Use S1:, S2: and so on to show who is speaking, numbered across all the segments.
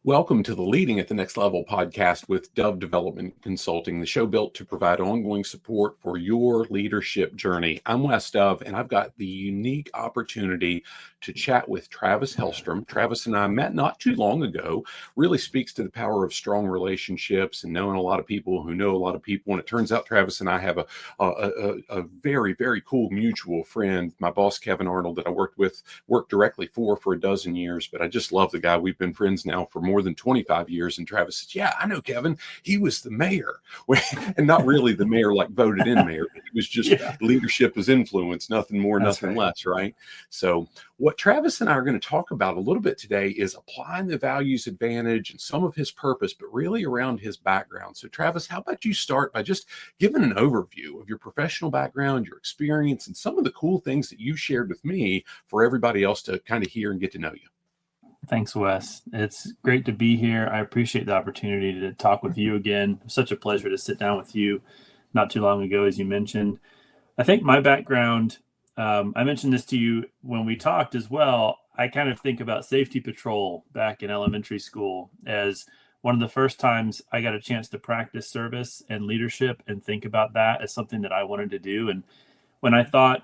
S1: Welcome to the Leading at the Next Level podcast with Dove Development Consulting, the show built to provide ongoing support for your leadership journey. I'm Wes Dove, and I've got the unique opportunity to chat with Travis Hellstrom. Travis and I met not too long ago. Really speaks to the power of strong relationships and knowing a lot of people who know a lot of people. And it turns out Travis and I have a very, very cool mutual friend, my boss, Kevin Arnold, that I worked directly for a dozen years. But I just love the guy. We've been friends now for more than 25 years. And Travis says, yeah, I know Kevin. He was the mayor. And not really the mayor like voted in mayor. It was just leadership as influence, nothing more, nothing less, right? So what Travis and I are going to talk about a little bit today is applying the values advantage and some of his purpose, but really around his background. So Travis, how about you start by just giving an overview of your professional background, your experience, and some of the cool things that you shared with me for everybody else to kind of hear and get to know you.
S2: Thanks, Wes. It's great to be here. I appreciate the opportunity to talk with you again. Such a pleasure to sit down with you not too long ago, as you mentioned. I think my background, I mentioned this to you when we talked as well. I kind of think about safety patrol back in elementary school as one of the first times I got a chance to practice service and leadership and think about that as something that I wanted to do. And when I thought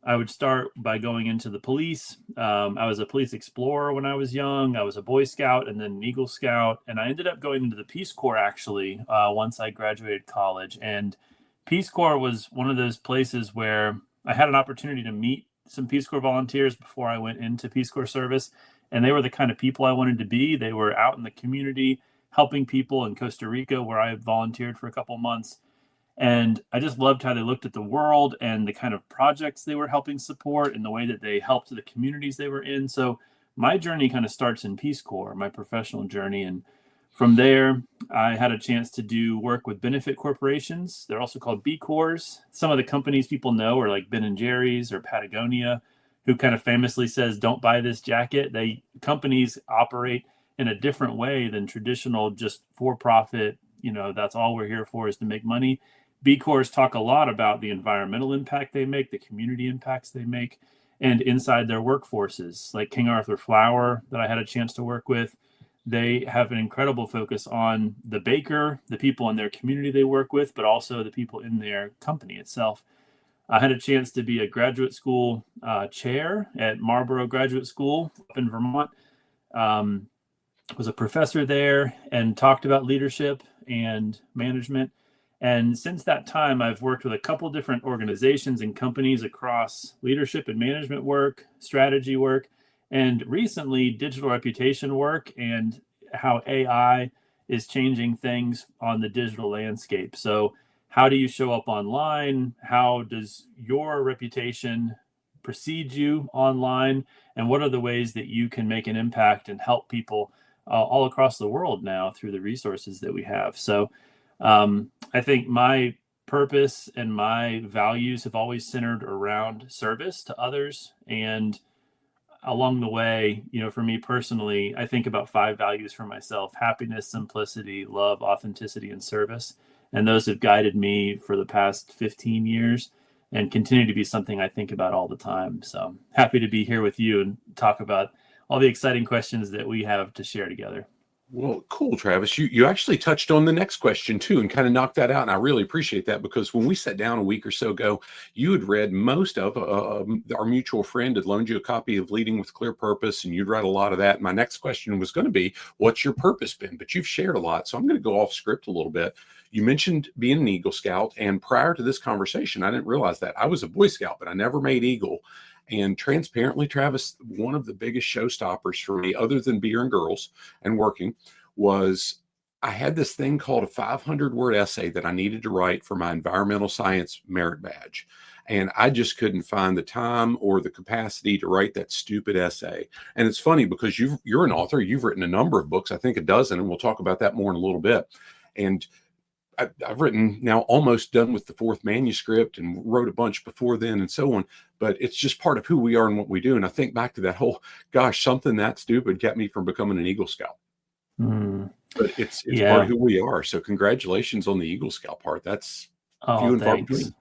S2: I would start by going into the police. I was a police explorer when I was young. I was a Boy Scout and then an Eagle Scout. And I ended up going into the Peace Corps, actually, once I graduated college. And Peace Corps was one of those places where I had an opportunity to meet some Peace Corps volunteers before I went into Peace Corps service. And they were the kind of people I wanted to be. They were out in the community helping people in Costa Rica, where I volunteered for a couple months. And I just loved how they looked at the world and the kind of projects they were helping support and the way that they helped the communities they were in. So my journey kind of starts in Peace Corps, my professional journey. And from there, I had a chance to do work with benefit corporations. They're also called B Corps. Some of the companies people know are like Ben & Jerry's or Patagonia, who kind of famously says, don't buy this jacket. Companies operate in a different way than traditional, just for-profit, that's all we're here for is to make money. B Corps talk a lot about the environmental impact they make, the community impacts they make, and inside their workforces, like King Arthur Flour that I had a chance to work with. They have an incredible focus on the baker, the people in their community they work with, but also the people in their company itself. I had a chance to be a graduate school chair at Marlborough Graduate School up in Vermont. Was a professor there and talked about leadership and management. And since that time, I've worked with a couple different organizations and companies across leadership and management work, strategy work, and recently digital reputation work and how AI is changing things on the digital landscape. So how do you show up online? How does your reputation precede you online? And what are the ways that you can make an impact and help people all across the world now through the resources that we have? So I think my purpose and my values have always centered around service to others. And along the way, for me personally, I think about 5 values for myself: happiness, simplicity, love, authenticity, and service. And those have guided me for the past 15 years and continue to be something I think about all the time. So happy to be here with you and talk about all the exciting questions that we have to share together.
S1: Well, cool, Travis. You actually touched on the next question too and kind of knocked that out. And I really appreciate that, because when we sat down a week or so ago, you had read most of our mutual friend had loaned you a copy of Leading with Clear Purpose, and you'd read a lot of that. My next question was going to be, what's your purpose been? But you've shared a lot. So I'm going to go off script a little bit. You mentioned being an Eagle Scout. And prior to this conversation, I didn't realize that I was a Boy Scout, but I never made Eagle. And transparently, Travis, one of the biggest showstoppers for me, other than beer and girls and working, was I had this thing called a 500-word essay that I needed to write for my environmental science merit badge. And I just couldn't find the time or the capacity to write that stupid essay. And it's funny because you're an author. You've written a number of books, I think a dozen, and we'll talk about that more in a little bit. And I've written now, almost done with the 4th manuscript, and wrote a bunch before then and so on, but it's just part of who we are and what we do. And I think back to that whole, gosh, something that stupid kept me from becoming an Eagle Scout. But it's part of who we are. So congratulations on the Eagle Scout part. That's few and far between.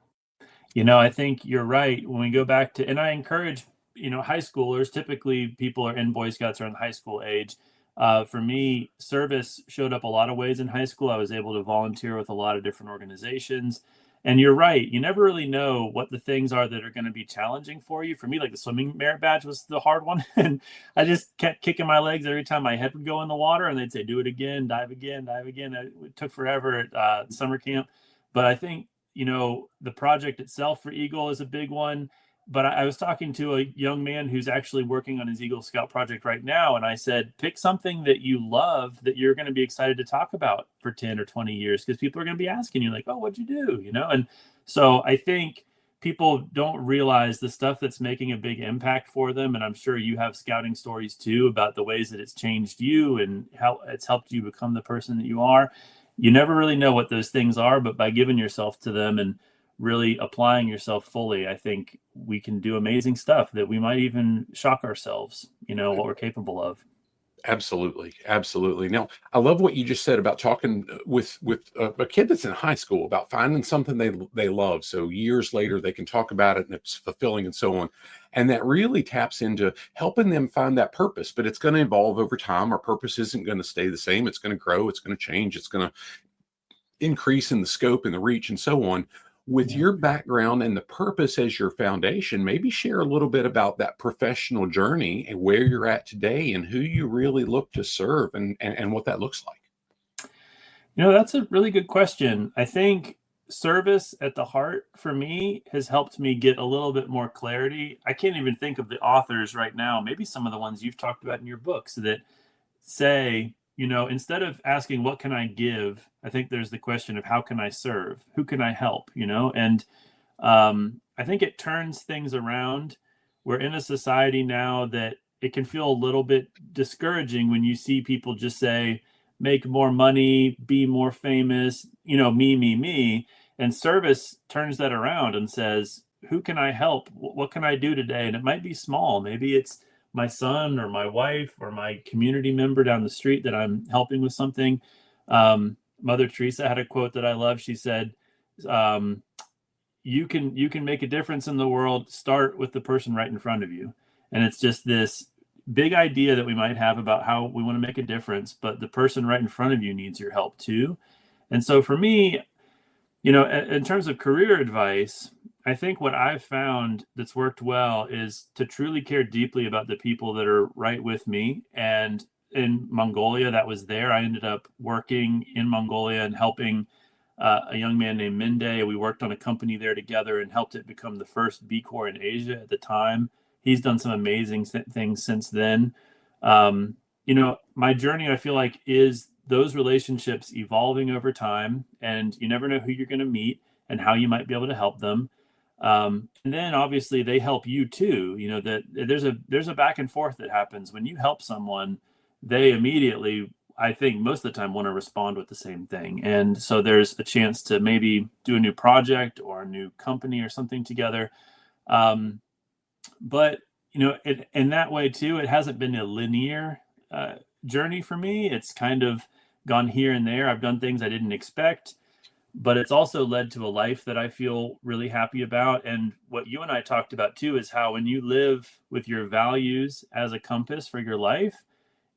S2: I think you're right. When we go back to, and I encourage, high schoolers, typically people are in Boy Scouts are in high school age. For me, service showed up a lot of ways in high school. I was able to volunteer with a lot of different organizations. And you're right, you never really know what the things are that are going to be challenging for you. For me, like the swimming merit badge was the hard one. And I just kept kicking my legs every time my head would go in the water, and they'd say, do it again, dive again, dive again. It took forever at summer camp. But I think, the project itself for Eagle is a big one. But I was talking to a young man who's actually working on his Eagle Scout project right now. And I said, pick something that you love that you're going to be excited to talk about for 10 or 20 years, because people are going to be asking you like, oh, what'd you do? And so I think people don't realize the stuff that's making a big impact for them. And I'm sure you have scouting stories too about the ways that it's changed you and how it's helped you become the person that you are. You never really know what those things are, but by giving yourself to them and really applying yourself fully, I think we can do amazing stuff that we might even shock ourselves, what we're capable of.
S1: Absolutely. Absolutely. Now, I love what you just said about talking with a kid that's in high school about finding something they love. So years later, they can talk about it and it's fulfilling and so on. And that really taps into helping them find that purpose, but it's going to evolve over time. Our purpose isn't going to stay the same. It's going to grow. It's going to change. It's going to increase in the scope and the reach and so on. With your background and the purpose as your foundation, maybe share a little bit about that professional journey and where you're at today and who you really look to serve and what that looks like.
S2: That's a really good question. I think service at the heart for me has helped me get a little bit more clarity. I can't even think of the authors right now, maybe some of the ones you've talked about in your books that say, instead of asking, what can I give? I think there's the question of how can I serve? Who can I help? And I think it turns things around. We're in a society now that it can feel a little bit discouraging when you see people just say, make more money, be more famous, me, me, me. And service turns that around and says, who can I help? What can I do today? And it might be small. Maybe it's my son or my wife or my community member down the street that I'm helping with something. Mother Teresa had a quote that I love. She said, you can make a difference in the world. Start with the person right in front of you. And it's just this big idea that we might have about how we want to make a difference, but the person right in front of you needs your help too. And so for me, in terms of career advice, I think what I've found that's worked well is to truly care deeply about the people that are right with me. And in Mongolia, that was there. I ended up working in Mongolia and helping a young man named Minde. We worked on a company there together and helped it become the first B Corps in Asia at the time. He's done some amazing things since then. My journey, I feel like, is those relationships evolving over time, and you never know who you're going to meet and how you might be able to help them. And then obviously they help you too. That there's a back and forth that happens when you help someone. They immediately, I think most of the time, want to respond with the same thing. And so there's a chance to maybe do a new project or a new company or something together. But in that way too, it hasn't been a linear journey for me. It's kind of gone here and there. I've done things I didn't expect, but it's also led to a life that I feel really happy about. And what you and I talked about too is how when you live with your values as a compass for your life,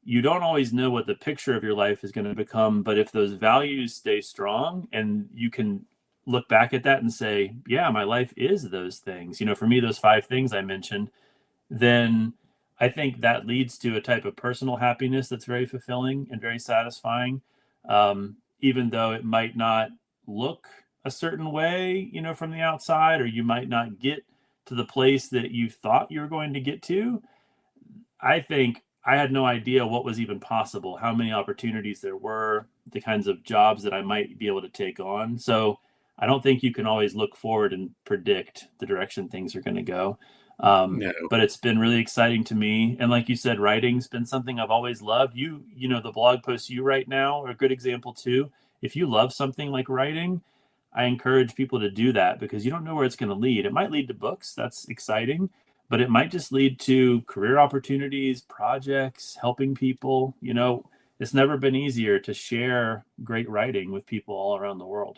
S2: you don't always know what the picture of your life is going to become. But if those values stay strong and you can look back at that and say, yeah, my life is those things, for me, those 5 things I mentioned, then I think that leads to a type of personal happiness that's very fulfilling and very satisfying. Even though it might not look a certain way, from the outside, or you might not get to the place that you thought you were going to get to. I think I had no idea what was even possible, how many opportunities there were, the kinds of jobs that I might be able to take on. So I don't think you can always look forward and predict the direction things are going to go.
S1: No.
S2: But it's been really exciting to me. And like you said, writing's been something I've always loved. The blog posts you write now are a good example too. If you love something like writing, I encourage people to do that, because you don't know where it's going to lead. It might lead to books. That's exciting. But it might just lead to career opportunities, projects, helping people. It's never been easier to share great writing with people all around the world.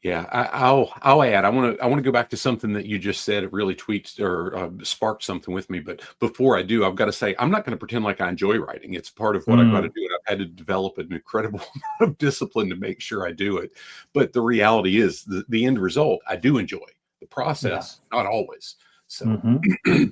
S1: Yeah, I'll add. I want to go back to something that you just said. It really tweaked or sparked something with me. But before I do, I've got to say I'm not going to pretend like I enjoy writing. It's part of what I've got to
S2: Mm,
S1: do, and I've had to develop an incredible amount of discipline to make sure I do it. But the reality is, the end result I do enjoy. The
S2: yeah.
S1: process, not always. So
S2: Hmm.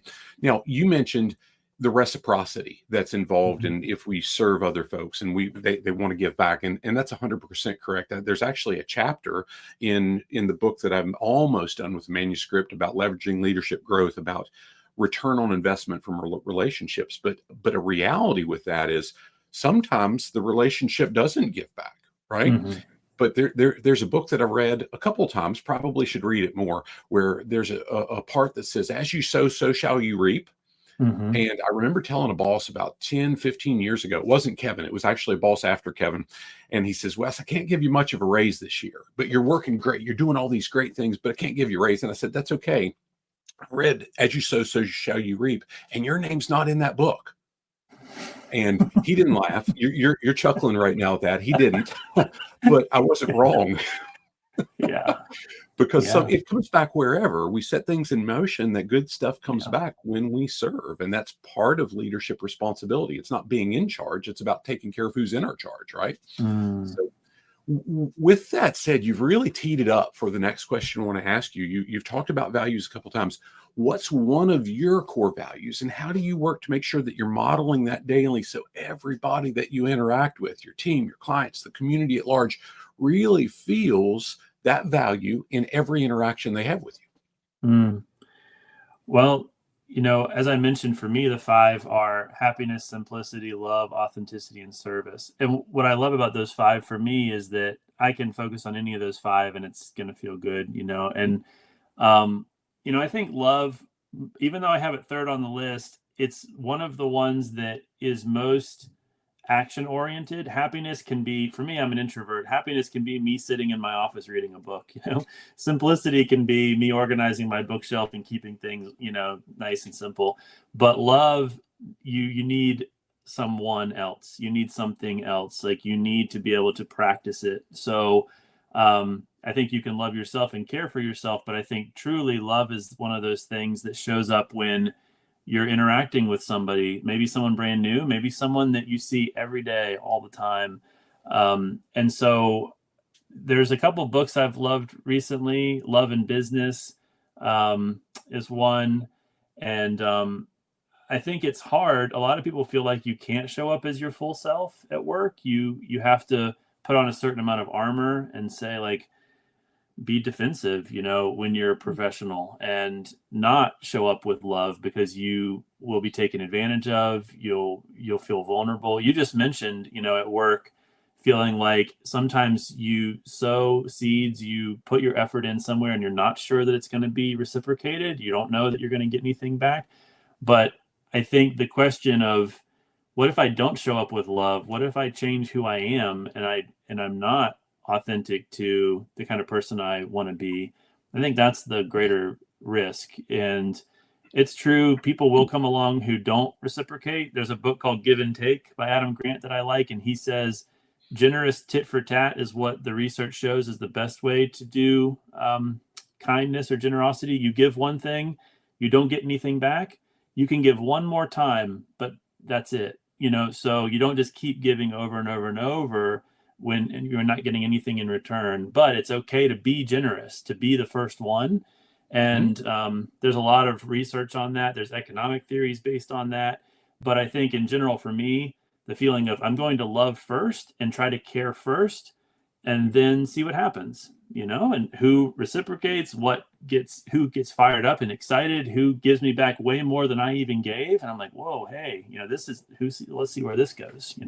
S1: now you mentioned the reciprocity that's involved
S2: Hmm.
S1: in if we serve other folks and they want to give back, and that's 100% correct. There's actually a chapter in the book that I'm almost done with the manuscript about leveraging leadership growth, about return on investment from relationships. But a reality with that is sometimes the relationship doesn't give back, right?
S2: Hmm.
S1: But there's a book that I read a couple of times, probably should read it more, where there's a part that says, as you sow, so shall you reap.
S2: Hmm.
S1: And I remember telling a boss about 10, 15 years ago, it wasn't Kevin, it was actually a boss after Kevin. And he says, Wes, I can't give you much of a raise this year, but you're working great. You're doing all these great things, but I can't give you a raise. And I said, that's okay. I read, as you sow, so shall you reap. And your name's not in that book. And he didn't laugh. You're chuckling right now at that. He didn't, but I wasn't wrong.
S2: Yeah.
S1: Because
S2: Yeah.
S1: it comes back wherever we set things in motion, that good stuff comes
S2: Yeah.
S1: back when we serve. And that's part of leadership responsibility. It's not being in charge, it's about taking care of who's in our charge, right?
S2: Mm.
S1: So with that said, you've really teed it up for the next question I want to ask you. You've talked about values a couple times. What's one of your core values, and how do you work to make sure that you're modeling that daily so everybody that you interact with, your team, your clients, the community at large, really feels that value in every interaction they have with
S2: Mm. Well, as I mentioned, for me, the five are happiness, simplicity, love, authenticity, and service. And what I love about those five for me is that I can focus on any of those five and it's going to feel good. And, um, I think love, even though I have it third on the list, it's one of the ones that is most action oriented. Happiness can be, for me, I'm an introvert. Happiness can be me sitting in my office reading a book. Simplicity can be me organizing my bookshelf and keeping things nice and simple. But love, you need someone else. You need something else. Like, you need to be able to practice it. So I think you can love yourself and care for yourself, but I think truly love is one of those things that shows up when you're interacting with somebody, maybe someone brand new, maybe someone that you see every day, all the time. And so there's a couple books I've loved recently. Love and Business is one. And I think it's hard. A lot of people feel like you can't show up as your full self at work. You have to put on a certain amount of armor and say, like, be defensive when you're a professional, and not show up with love, because you will be taken advantage of. You'll feel vulnerable. You just mentioned at work, feeling like sometimes you sow seeds, you put your effort in somewhere and you're not sure that it's going to be reciprocated. You don't know that you're going to get anything back. But I think the question of, what if I don't show up with love? What if I change who I am and I'm not authentic to the kind of person I want to be? I think that's the greater risk. And it's true, people will come along who don't reciprocate. There's a book called Give and Take by Adam Grant that I like, and he says generous tit for tat is what the research shows is the best way to do kindness or generosity. You give one thing, you don't get anything back. You can give one more time, but that's it. So you don't just keep giving over and over and over and you're not getting anything in return. But it's okay to be generous, to be the first one.
S1: you.
S2: And there's a lot of research on that. There's economic theories based on that. But I think in general, for me, the feeling of, I'm going to love first and try to care first, and then see what happens, and who reciprocates, who gets fired up and excited, who gives me back way more than I even gave. And I'm like, whoa, hey, let's see where this goes.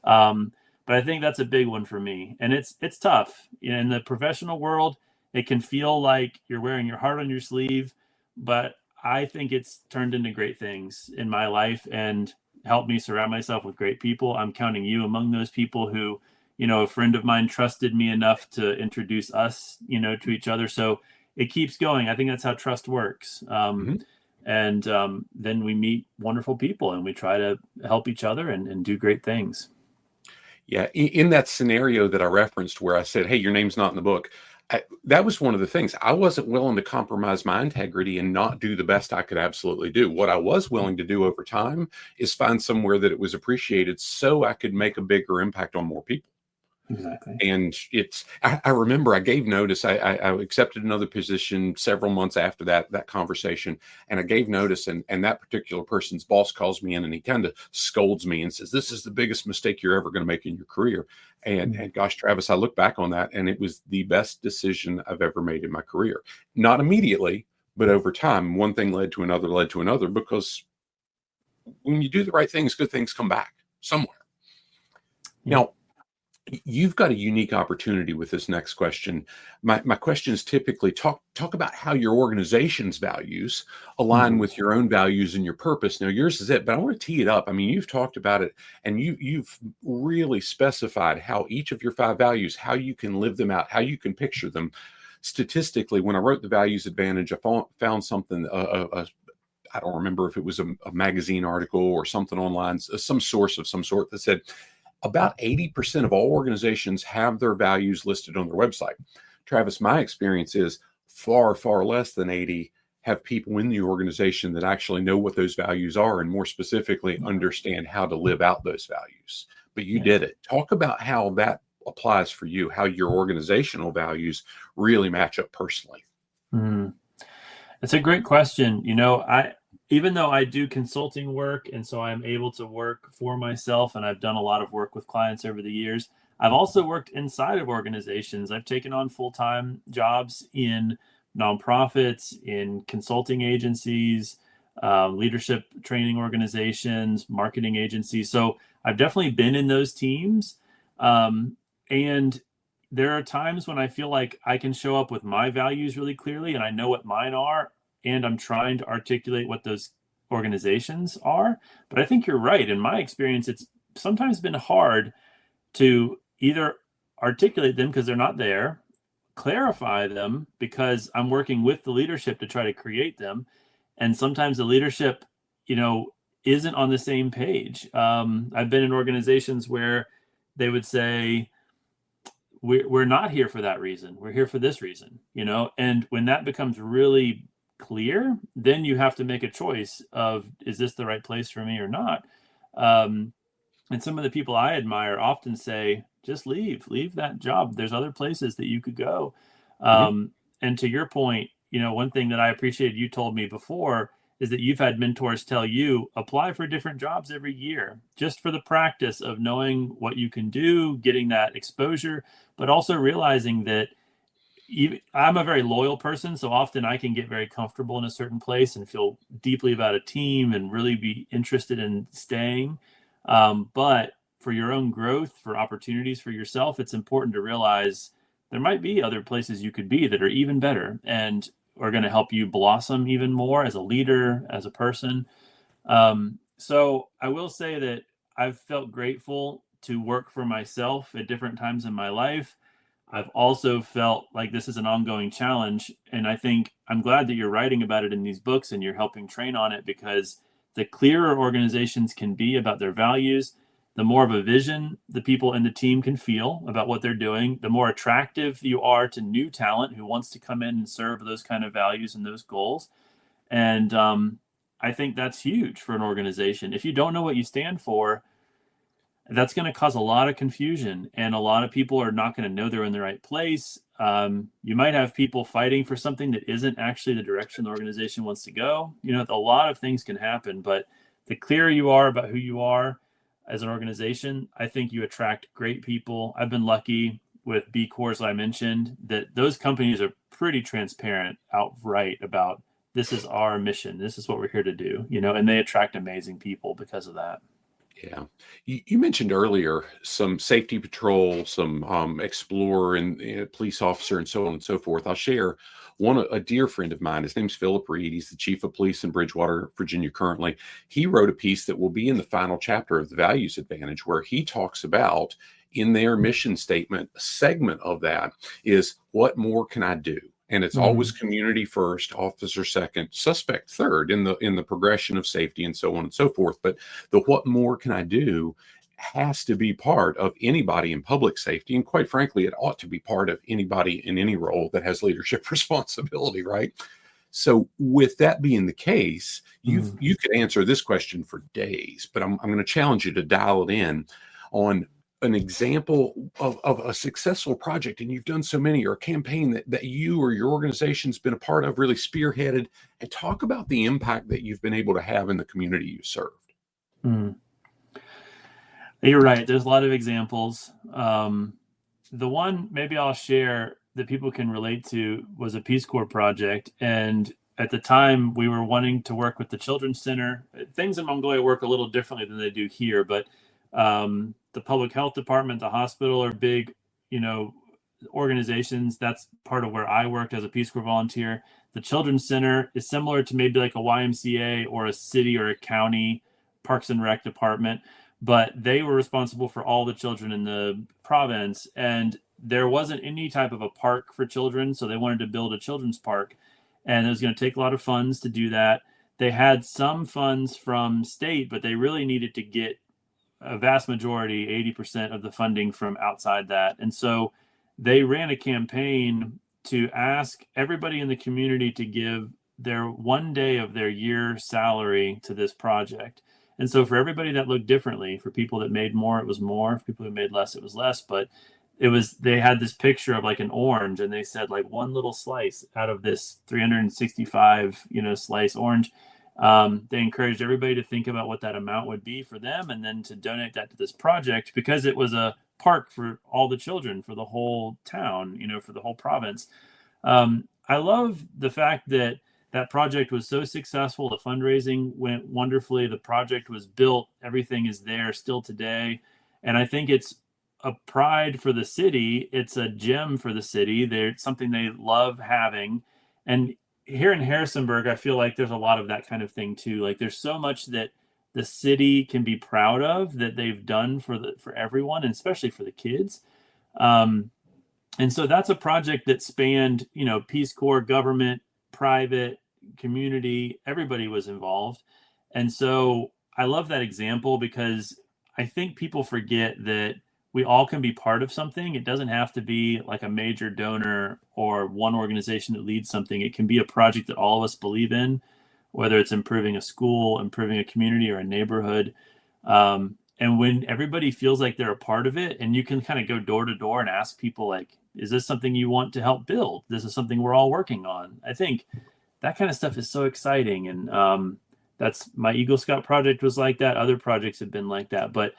S2: But I think that's a big one for me. And it's tough. In the professional world, it can feel like you're wearing your heart on your sleeve, but I think it's turned into great things in my life and helped me surround myself with great people. I'm counting you among those people who, a friend of mine trusted me enough to introduce us to each other. So it keeps going. I think that's how trust works.
S1: Mhm.
S2: And then we meet wonderful people and we try to help each other and do great things.
S1: Yeah, in that scenario that I referenced where I said, "Hey, your name's not in the book," that was one of the things. I wasn't willing to compromise my integrity and not do the best I could absolutely do. What I was willing to do over time is find somewhere that it was appreciated so I could make a bigger impact on more people.
S2: Exactly.
S1: And I remember I gave notice. I accepted another position several months after that conversation. And I gave notice, and that particular person's boss calls me in and he kind of scolds me and says, "This is the biggest mistake you're ever going to make in your career." And gosh, Travis, I look back on that and it was the best decision I've ever made in my career. Not immediately, but over time, one thing led to another, because when you do the right things, good things come back somewhere. Now, you've got a unique opportunity with this next question. My questions typically talk about how your organization's values align with your own values and your purpose. Now, yours is it, but I want to tee it up. I mean, you've talked about it, and you've really specified how each of your 5 values, how you can live them out, how you can picture them. Statistically, when I wrote the Values Advantage, I found something. I don't remember if it was a magazine article or something online, some source of some sort that said about 80% of all organizations have their values listed on their website. Travis, my experience is far, far less than 80 have people in the organization that actually know what those values are and more specifically understand how to live out those values. But you did it. Talk about how that applies for you, how your organizational values really match up personally.
S2: It's a great question. Even though I do consulting work, and so I'm able to work for myself, and I've done a lot of work with clients over the years, I've also worked inside of organizations. I've taken on full-time jobs in nonprofits, in consulting agencies, leadership training organizations, marketing agencies. So I've definitely been in those teams. And there are times when I feel like I can show up with my values really clearly, and I know what mine are, and I'm trying to articulate what those organizations are. But I think you're right. In my experience, it's sometimes been hard to either articulate them because they're not there, clarify them because I'm working with the leadership to try to create them. And sometimes the leadership, isn't on the same page. I've been in organizations where they would say, we're not here for that reason. We're here for this reason, and when that becomes really clear, then you have to make a choice of, is this the right place for me or not? And some of the people I admire often say, just leave that job. There's other places that you could go. And to your point, one thing that I appreciated you told me before is that you've had mentors tell you, apply for different jobs every year, just for the practice of knowing what you can do, getting that exposure, but also realizing that I'm a very loyal person, so often I can get very comfortable in a certain place and feel deeply about a team and really be interested in staying. But for your own growth, for opportunities for yourself, it's important to realize there might be other places you could be that are even better and are going to help you blossom even more as a leader, as a person. So I will say that I've felt grateful to work for myself at different times in my life. I've also felt like this is an ongoing challenge. And I think I'm glad that you're writing about it in these books and you're helping train on it, because the clearer organizations can be about their values, the more of a vision the people in the team can feel about what they're doing, the more attractive you are to new talent who wants to come in and serve those kind of values and those goals. And I think that's huge for an organization. If you don't know what you stand for, that's going to cause a lot of confusion, and a lot of people are not going to know they're in the right place. You might have people fighting for something that isn't actually the direction the organization wants to go. A lot of things can happen, but the clearer you are about who you are as an organization, I think you attract great people. I've been lucky with B Corps, I mentioned, that those companies are pretty transparent outright about, this is our mission. This is what we're here to do, and they attract amazing people because of that.
S1: Yeah. You mentioned earlier some safety patrol, some explorer and police officer and so on and so forth. I'll share a dear friend of mine. His name's Philip Reed. He's the chief of police in Bridgewater, Virginia currently. He wrote a piece that will be in the final chapter of the Values Advantage, where he talks about, in their mission statement, a segment of that is, what more can I do? And it's always community first, officer second, suspect third in the progression of safety and so on and so forth. But the what more can I do has to be part of anybody in public safety. And quite frankly, it ought to be part of anybody in any role that has leadership responsibility, right? So with that being the case, you could answer this question for days, but I'm going to challenge you to dial it in on an example of a successful project, and you've done so many, or a campaign that you or your organization's been a part of, really spearheaded, and talk about the impact that you've been able to have in the community you served.
S2: You're right. There's a lot of examples. The one maybe I'll share that people can relate to was a Peace Corps project. And at the time, we were wanting to work with the Children's Center. Things in Mongolia work a little differently than they do here, but the public health department, the hospital are big, organizations. That's part of where I worked as a Peace Corps volunteer. The Children's Center is similar to maybe like a YMCA or a city or a county Parks and Rec department, but they were responsible for all the children in the province. And there wasn't any type of a park for children, so they wanted to build a children's park. And it was going to take a lot of funds to do that. They had some funds from state, but they really needed to get a vast majority, 80% of the funding from outside that. And so they ran a campaign to ask everybody in the community to give their one day of their year salary to this project. And so for everybody that looked differently, for people that made more, it was more. For people who made less, it was less. But they had this picture of like an orange, and they said like one little slice out of this 365, slice orange. They encouraged everybody to think about what that amount would be for them, and then to donate that to this project, because it was a park for all the children, for the whole town, for the whole province. I love the fact that that project was so successful. The fundraising went wonderfully. The project was built. Everything is there still today. And I think it's a pride for the city. It's a gem for the city. It's something they love having. And here in Harrisonburg, I feel like there's a lot of that kind of thing too. Like there's so much that the city can be proud of that they've done for everyone, and especially for the kids. And so that's a project that spanned, Peace Corps, government, private, community, everybody was involved. And so I love that example, because I think people forget that we all can be part of something. It doesn't have to be like a major donor or one organization that leads something. It can be a project that all of us believe in, whether it's improving a school, improving a community or a neighborhood. And when everybody feels like they're a part of it, and you can kind of go door to door and ask people like, is this something you want to help build? This is something we're all working on. I think that kind of stuff is so exciting. And that's my Eagle Scout project was like that. Other projects have been like that. But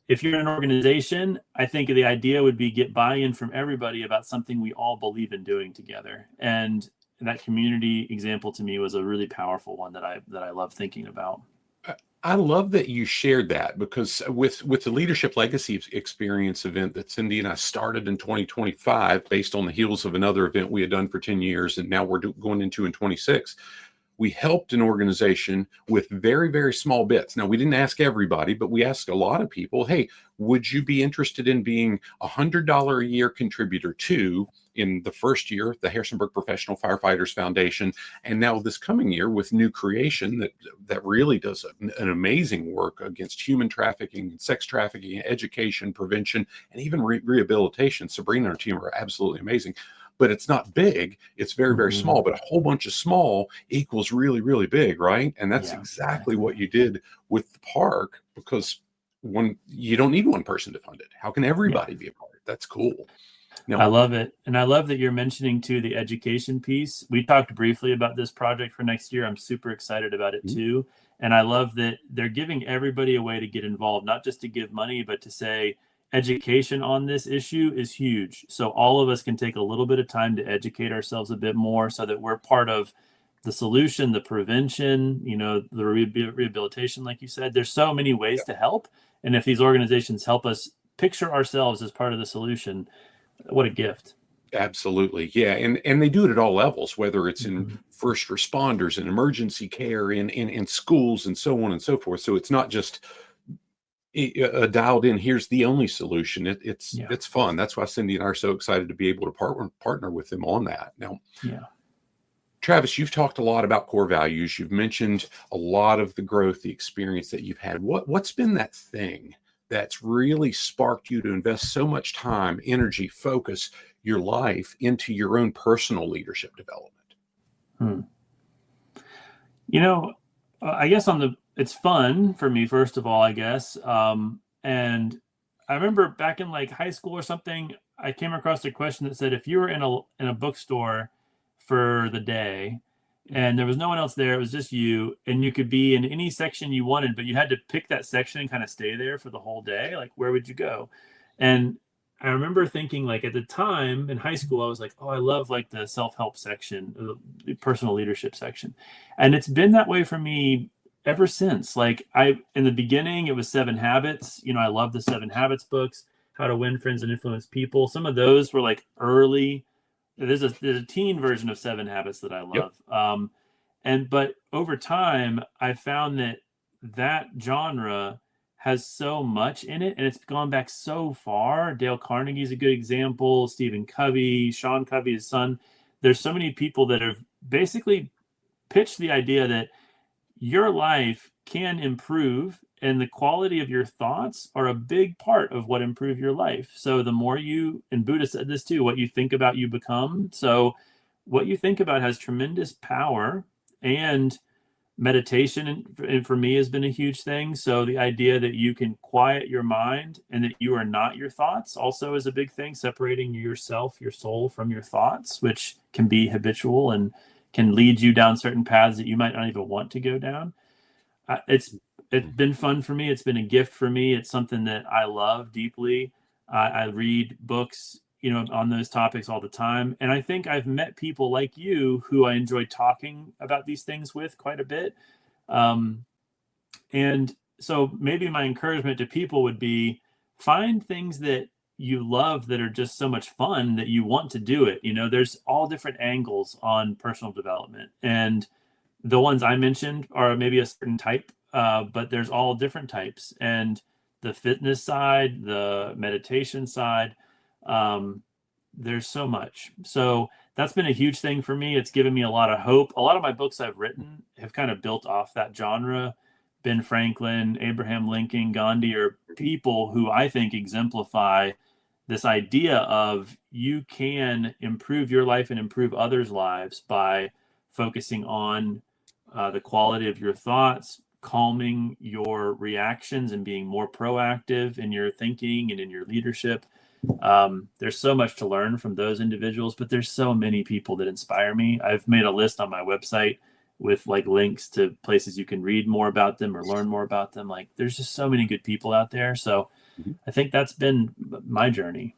S2: if you're an organization, I think the idea would be get buy-in from everybody about something we all believe in doing together. And that community example to me was a really powerful one that I love thinking about.
S1: I love that you shared that, because with the Leadership Legacy Experience event that Cindy and I started in 2025, based on the heels of another event we had done for 10 years, and now we're going into in 26, we helped an organization with very, very small bits. Now, we didn't ask everybody, but we asked a lot of people, hey, would you be interested in being $100 a year contributor to, in the first year, the Harrisonburg Professional Firefighters Foundation, and now this coming year with New Creation that really does an amazing work against human trafficking, sex trafficking, education, prevention, and even rehabilitation. Sabrina and her team are absolutely amazing. But it's not big. It's very, very small. But a whole bunch of small equals really, really big, right? And that's exactly what you did with the park, because you don't need one person to fund it. How can everybody be a part? That's cool.
S2: I love it. And I love that you're mentioning too the education piece. We talked briefly about this project for next year. I'm super excited about it too. And I love that they're giving everybody a way to get involved, not just to give money, but to say, education on this issue is huge. So all of us can take a little bit of time to educate ourselves a bit more, so that we're part of the solution, the prevention, the rehabilitation, like you said. There's so many ways to help. And if these organizations help us picture ourselves as part of the solution, what a gift.
S1: Absolutely. Yeah. And they do it at all levels, whether it's in first responders and emergency care, in schools and so on and so forth. So it's not just dialed in, here's the only solution. It's fun. That's why Cindy and I are so excited to be able to partner with them on that. Now, Travis, you've talked a lot about core values. You've mentioned a lot of the growth, the experience that you've had. What's been that thing that's really sparked you to invest so much time, energy, focus, your life into your own personal leadership development?
S2: Hmm. You know, I guess it's fun for me, first of all, I guess. And I remember back in like high school or something, I came across a question that said, if you were in a bookstore for the day and there was no one else there, it was just you, and you could be in any section you wanted, but you had to pick that section and kind of stay there for the whole day, like where would you go? And I remember thinking, like, at the time in high school, I was like, oh, I love like the self-help section, the personal leadership section. And it's been that way for me ever since. Like, in the beginning, it was Seven Habits. I love the Seven Habits books, How to Win Friends and Influence People. Some of those were like early. There's a teen version of Seven Habits that I
S1: Yep.
S2: love. But over time, I found that genre has so much in it, and it's gone back so far. Dale Carnegie is a good example. Stephen Covey, Sean Covey, his son. There's so many people that have basically pitched the idea that your life can improve, and the quality of your thoughts are a big part of what improve your life. So the more and Buddha said this too, what you think about, you become. So what you think about has tremendous power. And meditation, and for me, has been a huge thing. So the idea that you can quiet your mind and that you are not your thoughts also is a big thing, separating yourself, your soul, from your thoughts, which can be habitual and can lead you down certain paths that you might not even want to go down. It's been fun for me. It's been a gift for me. It's something that I love deeply. I read books, on those topics all the time. And I think I've met people like you who I enjoy talking about these things with quite a bit. And so maybe my encouragement to people would be, find things that you love that are just so much fun that you want to do it. There's all different angles on personal development. And the ones I mentioned are maybe a certain type, but there's all different types. And the fitness side, the meditation side, there's so much. So that's been a huge thing for me. It's given me a lot of hope. A lot of my books I've written have kind of built off that genre. Ben Franklin, Abraham Lincoln, Gandhi are people who I think exemplify this idea of you can improve your life and improve others' lives by focusing on the quality of your thoughts, calming your reactions, and being more proactive in your thinking and in your leadership. There's so much to learn from those individuals, but there's so many people that inspire me. I've made a list on my website with like links to places you can read more about them or learn more about them. Like, there's just so many good people out there. So I think that's been my journey.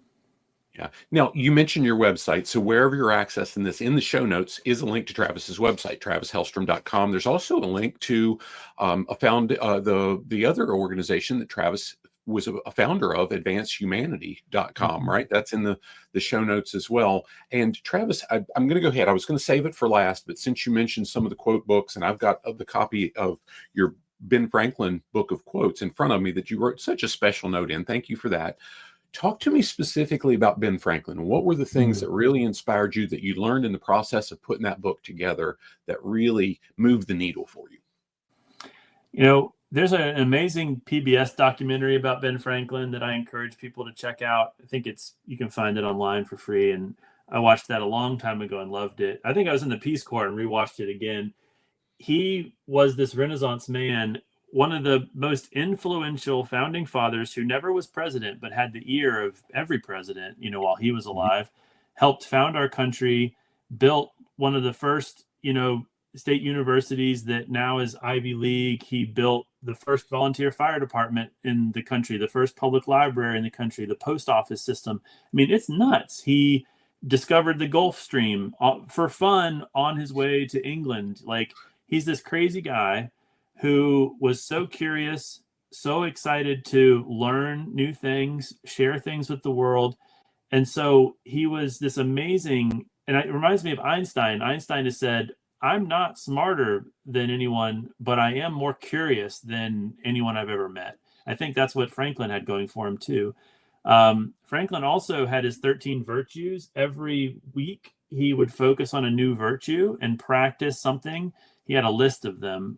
S1: Yeah. Now, you mentioned your website. So wherever you're accessing this, in the show notes is a link to Travis's website, travishellstrom.com. There's also a link to the other organization that Travis was a founder of, advancehumanity.com, right? That's in the show notes as well. And Travis, I'm going to go ahead. I was going to save it for last, but since you mentioned some of the quote books, and I've got the copy of your Ben Franklin book of quotes in front of me that you wrote such a special note in. Thank you for that. Talk to me specifically about Ben Franklin. What were the things that really inspired you, that you learned in the process of putting that book together, that really moved the needle for you?
S2: There's an amazing PBS documentary about Ben Franklin that I encourage people to check out. I think you can find it online for free. And I watched that a long time ago and loved it. I think I was in the Peace Corps and rewatched it again. He was this Renaissance man, one of the most influential founding fathers who never was president, but had the ear of every president, while he was alive, helped found our country, built one of the first, state universities that now is Ivy League. He built the first volunteer fire department in the country, the first public library in the country, the post office system. I mean, it's nuts. He discovered the Gulf Stream for fun on his way to England. Like, he's this crazy guy who was so curious, so excited to learn new things, share things with the world. And so he was this amazing, and it reminds me of Einstein. Einstein has said, I'm not smarter than anyone, but I am more curious than anyone I've ever met. I think that's what Franklin had going for him too. Franklin also had his 13 virtues. Every week he would focus on a new virtue and practice something. He had a list of them.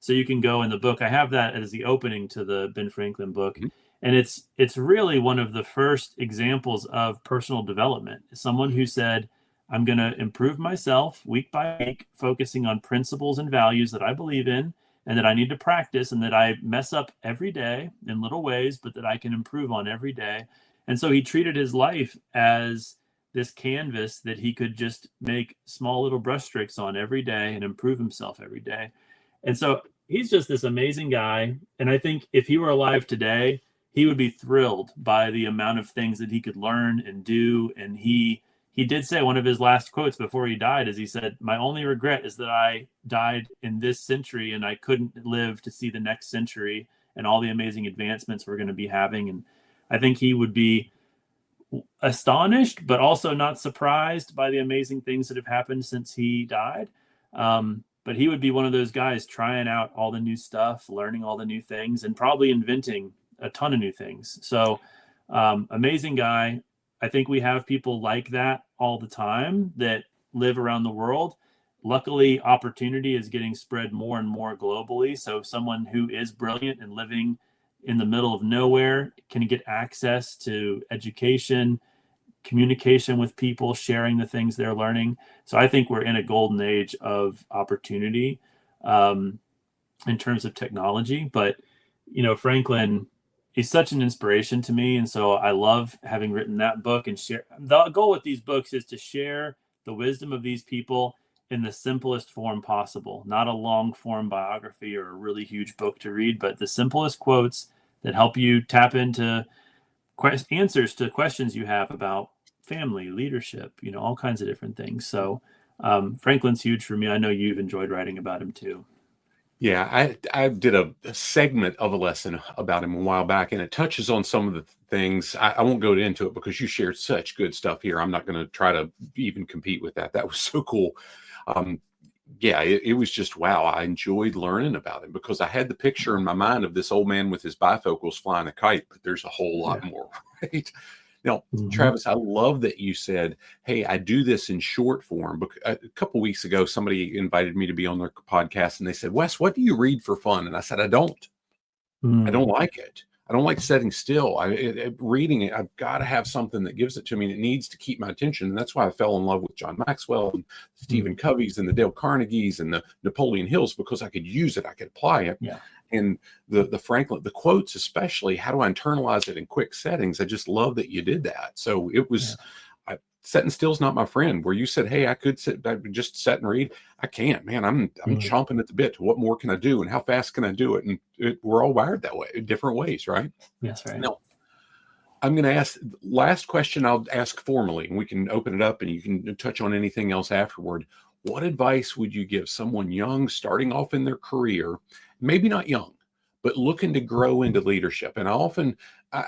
S2: So you can go in the book. I have that as the opening to the Ben Franklin book.
S1: Mhm.
S2: And it's really one of the first examples of personal development. Someone who said, I'm going to improve myself week by week, focusing on principles and values that I believe in and that I need to practice, and that I mess up every day in little ways, but that I can improve on every day. And so he treated his life as this canvas that he could just make small little brushstrokes on every day and improve himself every day. And so he's just this amazing guy. And I think if he were alive today, he would be thrilled by the amount of things that he could learn and do. And he did say, one of his last quotes before he died is, he said, my only regret is that I died in this century and I couldn't live to see the next century and all the amazing advancements we're going to be having. And I think he would be astonished, but also not surprised by the amazing things that have happened since he died. But he would be one of those guys trying out all the new stuff, learning all the new things, and probably inventing a ton of new things. So amazing guy. I think we have people like that all the time that live around the world. Luckily, opportunity is getting spread more and more globally. So someone who is brilliant and living in the middle of nowhere can get access to education, communication with people, sharing the things they're learning. So I think we're in a golden age of opportunity in terms of technology. But, Franklin is such an inspiration to me. And so I love having written that book and share. The goal with these books is to share the wisdom of these people in the simplest form possible, not a long form biography or a really huge book to read, but the simplest quotes that help you tap into answers to questions you have about family, leadership, all kinds of different things. So Franklin's huge for me. I know you've enjoyed writing about him too.
S1: Yeah, I did a segment of a lesson about him a while back, and it touches on some of the things. I won't go into it because you shared such good stuff here. I'm not going to try to even compete with that. That was so cool. Yeah, it was just wow. I enjoyed learning about him because I had the picture in my mind of this old man with his bifocals flying a kite, but there's a whole lot more, right? Now, Travis, I love that you said, hey, I do this in short form. A couple weeks ago, somebody invited me to be on their podcast, and they said, Wes, what do you read for fun? And I said, I don't. I don't like it. I don't like sitting still. Reading it, I've got to have something that gives it to me, and it needs to keep my attention. And that's why I fell in love with John Maxwell and Stephen Covey's and the Dale Carnegies and the Napoleon Hills, because I could use it. I could apply it.
S2: Yeah.
S1: And the Franklin, the quotes especially, how do I internalize it in quick settings? I just love that you did that. So it was, sitting still is not my friend. Where you said, hey, I could just sit and read. I can't, man. I'm chomping at the bit. What more can I do? And how fast can I do it? And we're all wired that way, in different ways, right?
S2: Yes, right.
S1: Now, I'm going to ask last question. I'll ask formally, and we can open it up, and you can touch on anything else afterward. What advice would you give someone young, starting off in their career, maybe not young, but looking to grow into leadership? And I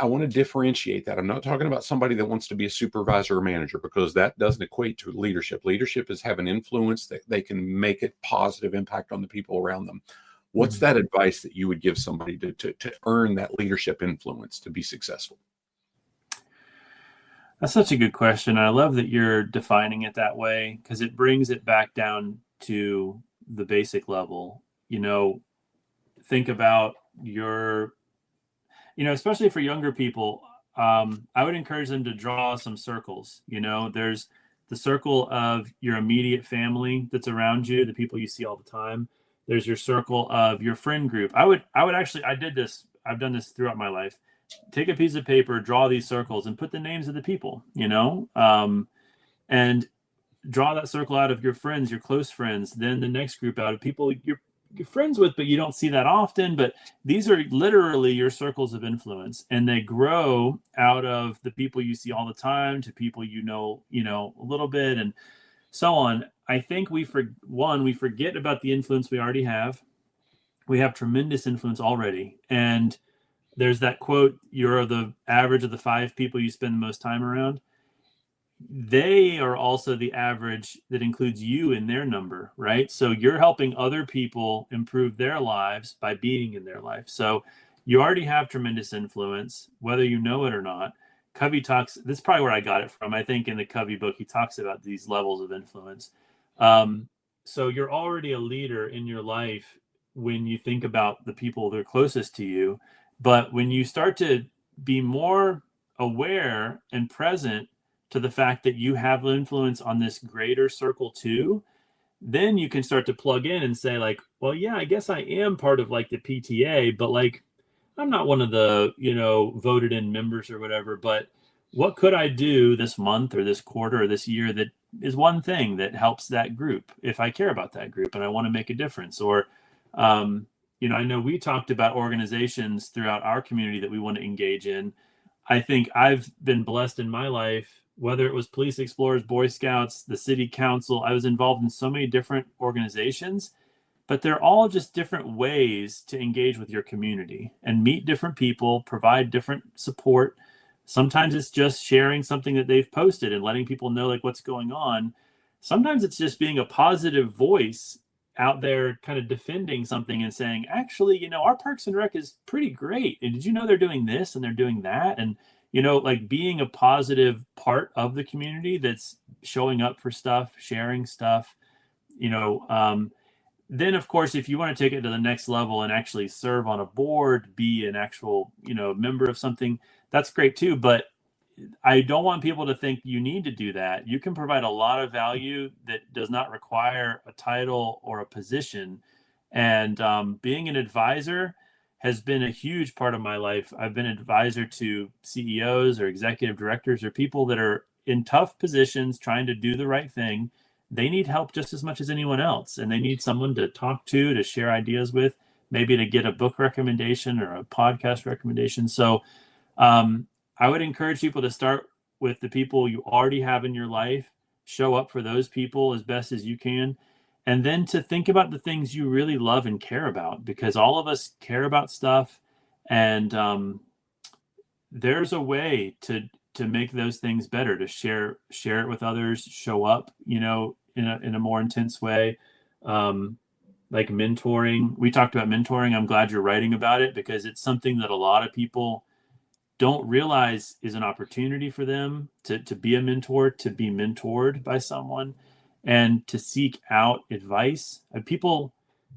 S1: want to differentiate that. I'm not talking about somebody that wants to be a supervisor or manager, because that doesn't equate to leadership. Leadership is having influence that they can make a positive impact on the people around them. What's that advice that you would give somebody to earn that leadership influence to be successful?
S2: That's such a good question. I love that you're defining it that way, because it brings it back down to the basic level. Think about especially for younger people, I would encourage them to draw some circles. There's the circle of your immediate family that's around you, the people you see all the time. There's your circle of your friend group. I've done this throughout my life. Take a piece of paper, draw these circles, and put the names of the people, and draw that circle out of your friends, your close friends, then the next group out of people you're friends with, but you don't see that often. But these are literally your circles of influence, and they grow out of the people you see all the time to people a little bit, and so on. I think we forget about the influence we already have. We have tremendous influence already, and there's that quote, you're the average of the 5 people you spend the most time around. They are also the average that includes you in their number, right? So you're helping other people improve their lives by being in their life. So you already have tremendous influence, whether you know it or not. Covey talks, this is probably where I got it from. I think in the Covey book, he talks about these levels of influence. So you're already a leader in your life when you think about the people that are closest to you. But when you start to be more aware and present to the fact that you have influence on this greater circle too, then you can start to plug in and say like, well, yeah, I guess I am part of like the PTA, but like I'm not one of the, voted in members or whatever, but what could I do this month or this quarter or this year that is one thing that helps that group if I care about that group and I want to make a difference? Or, I know we talked about organizations throughout our community that we want to engage in. I think I've been blessed in my life, whether it was Police Explorers, Boy Scouts, the city council. I was involved in so many different organizations, but they're all just different ways to engage with your community and meet different people, provide different support. Sometimes it's just sharing something that they've posted and letting people know like what's going on. Sometimes it's just being a positive voice out there kind of defending something and saying, actually, our Parks and Rec is pretty great. And did you know they're doing this and they're doing that? And, like being a positive part of the community that's showing up for stuff, sharing stuff, then of course, if you want to take it to the next level and actually serve on a board, be an actual, member of something, that's great too. But I don't want people to think you need to do that. You can provide a lot of value that does not require a title or a position. And being an advisor has been a huge part of my life. I've been an advisor to CEOs or executive directors or people that are in tough positions trying to do the right thing. They need help just as much as anyone else. And they need someone to talk to share ideas with, maybe to get a book recommendation or a podcast recommendation. So I would encourage people to start with the people you already have in your life, show up for those people as best as you can, and then to think about the things you really love and care about, because all of us care about stuff. And there's a way to make those things better, to share it with others, show up, in a more intense way. Like mentoring. We talked about mentoring. I'm glad you're writing about it because it's something that a lot of people don't realize is an opportunity for them to be a mentor, to be mentored by someone, and to seek out advice. And people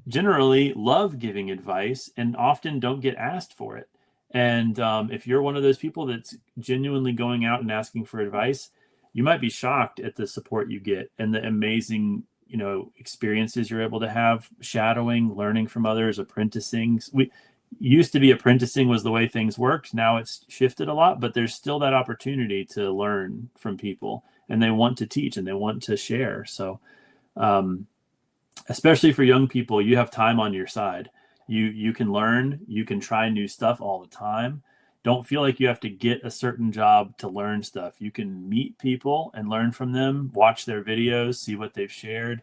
S2: generally love giving advice and often don't get asked for it. And if you're one of those people that's genuinely going out and asking for advice, you might be shocked at the support you get and the amazing, experiences you're able to have, shadowing, learning from others, apprenticing. We used to be apprenticing was the way things worked. Now it's shifted a lot, but there's still that opportunity to learn from people, and they want to teach and they want to share. So, especially for young people, you have time on your side. You can learn, you can try new stuff all the time. Don't feel like you have to get a certain job to learn stuff. You can meet people and learn from them, watch their videos, see what they've shared.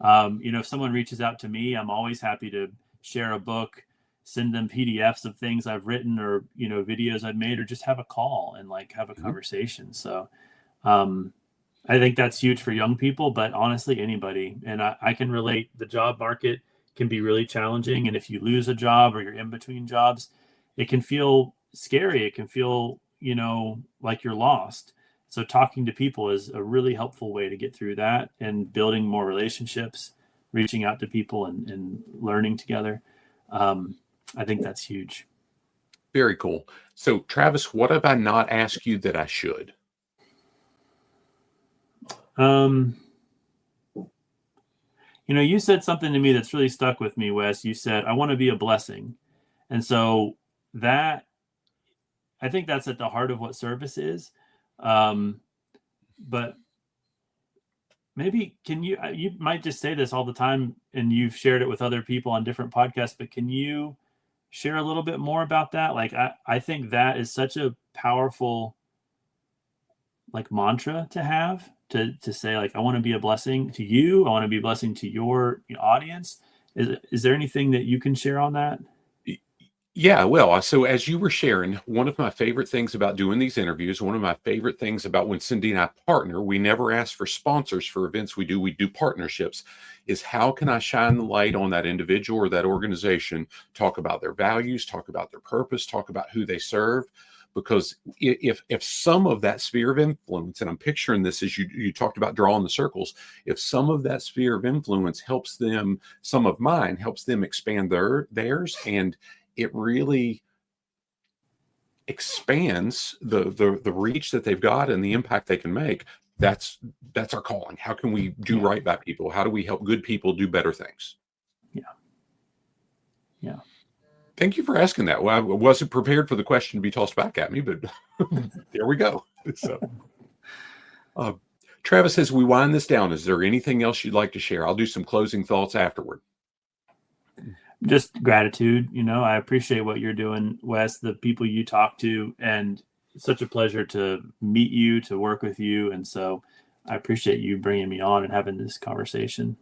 S2: If someone reaches out to me, I'm always happy to share a book, send them PDFs of things I've written or, videos I've made, or just have a call and have a conversation. So I think that's huge for young people, but honestly, anybody. And I can relate. The job market can be really challenging. And if you lose a job or you're in between jobs, it can feel scary. It can feel, like you're lost. So talking to people is a really helpful way to get through that, and building more relationships, reaching out to people and learning together. I think that's huge.
S1: Very cool. So Travis, what have I not asked you that I should?
S2: You said something to me that's really stuck with me, Wes. You said, I want to be a blessing. And so that, I think that's at the heart of what service is. But maybe you might just say this all the time and you've shared it with other people on different podcasts, but can you share a little bit more about that? Like, I think that is such a powerful mantra to have, to say, I want to be a blessing to you. I want to be a blessing to your audience. Is there anything that you can share on that?
S1: Yeah, well, so as you were sharing, one of my favorite things about doing these interviews, one of my favorite things about when Cindy and I partner, we never ask for sponsors for events we do partnerships, is how can I shine the light on that individual or that organization, talk about their values, talk about their purpose, talk about who they serve. because if some of that sphere of influence, and I'm picturing this as you talked about drawing the circles, if some of that sphere of influence helps them, some of mine helps them expand theirs, and it really expands the reach that they've got and the impact they can make. That's our calling. How can we do right by people? How do we help good people do better things?
S2: Yeah.
S1: Thank you for asking that. Well, I wasn't prepared for the question to be tossed back at me, but there we go. So, Travis, as we wind this down, is there anything else you'd like to share? I'll do some closing thoughts afterward.
S2: Just gratitude. I appreciate what you're doing, Wes, the people you talk to, and it's such a pleasure to meet you, to work with you. And so I appreciate you bringing me on and having this conversation.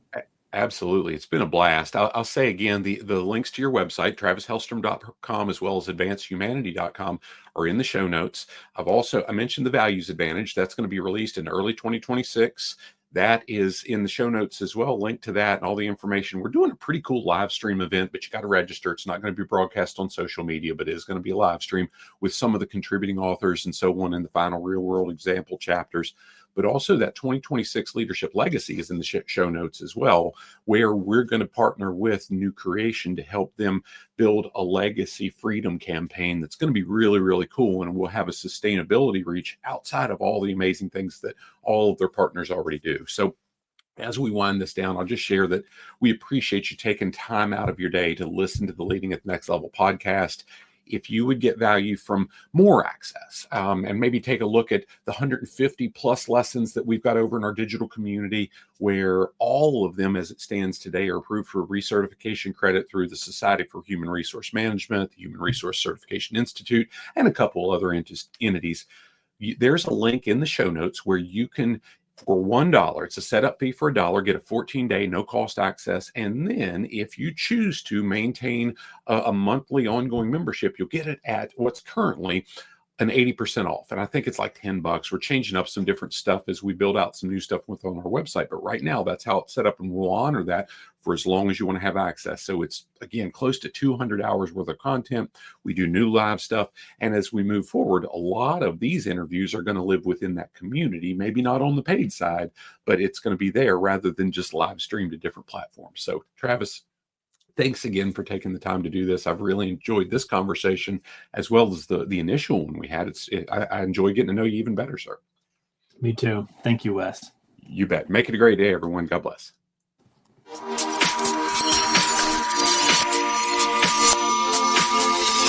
S1: Absolutely. It's been a blast. I'll say again, the links to your website, TravisHellstrom.com, as well as AdvancedHumanity.com, are in the show notes. I mentioned the Values Advantage. That's going to be released in early 2026. That is in the show notes as well. Link to that and all the information. We're doing a pretty cool live stream event, but you got to register. It's not going to be broadcast on social media, but it is going to be a live stream with some of the contributing authors and so on in the final real world example chapters. But also that 2026 Leadership Legacy is in the show notes as well, where we're going to partner with New Creation to help them build a legacy freedom campaign that's going to be really, really cool. And we'll have a sustainability reach outside of all the amazing things that all of their partners already do. So as we wind this down, I'll just share that we appreciate you taking time out of your day to listen to the Leading at the Next Level podcast. If you would get value from more access and maybe take a look at the 150 plus lessons that we've got over in our digital community, where all of them as it stands today are approved for recertification credit through the Society for Human Resource Management, the Human Resource Certification Institute, and a couple other entities. There's a link in the show notes where you can, for $1, it's a setup fee for $1, get a 14-day no-cost access. And then if you choose to maintain a monthly ongoing membership, you'll get it at what's currently an 80% off. And I think it's like $10. We're changing up some different stuff as we build out some new stuff on our website. But right now, that's how it's set up, and we'll honor that for as long as you want to have access. So it's, again, close to 200 hours worth of content. We do new live stuff. And as we move forward, a lot of these interviews are going to live within that community, maybe not on the paid side, but it's going to be there rather than just live streamed to different platforms. So, Travis, thanks again for taking the time to do this. I've really enjoyed this conversation as well as the initial one we had. I enjoy getting to know you even better, sir.
S2: Me too. Thank you, Wes.
S1: You bet. Make it a great day, everyone. God bless.